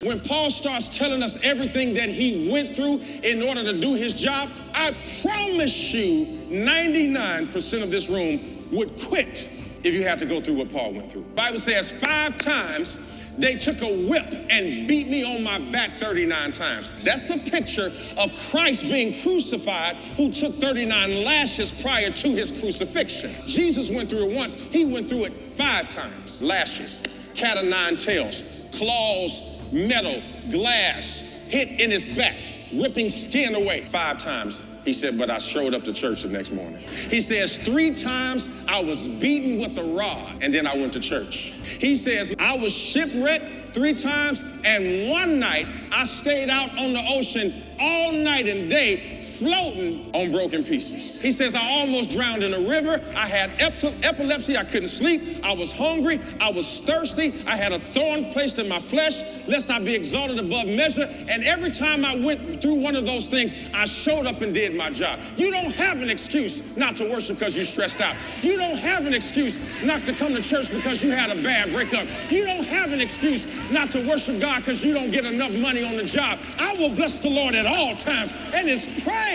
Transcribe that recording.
When Paul starts telling us everything that he went through in order to do his job, I promise you 99% of this room would quit if you had to go through what Paul went through. The Bible says 5 times they took a whip and beat me on my back 39 times. That's a picture of Christ being crucified, who took 39 lashes prior to his crucifixion. Jesus went through it once. He went through it 5 times. Lashes, cat of 9 tails, claws, metal, glass, hit in his back, ripping skin away 5 times. He said, but I showed up to church the next morning. He says 3 times I was beaten with a rod and then I went to church. He says I was shipwrecked 3 times, and one night I stayed out on the ocean all night and day floating on broken pieces. He says I almost drowned in a river. I had epilepsy. I couldn't sleep. I was hungry. I was thirsty. I had a thorn placed in my flesh, lest I be exalted above measure. And every time I went through one of those things, I showed up and did my job. You don't have an excuse not to worship because you're stressed out. You don't have an excuse not to come to church because you had a bad breakup. You don't have an excuse not to worship God because you don't get enough money on the job. I will bless the Lord at all times, and his praise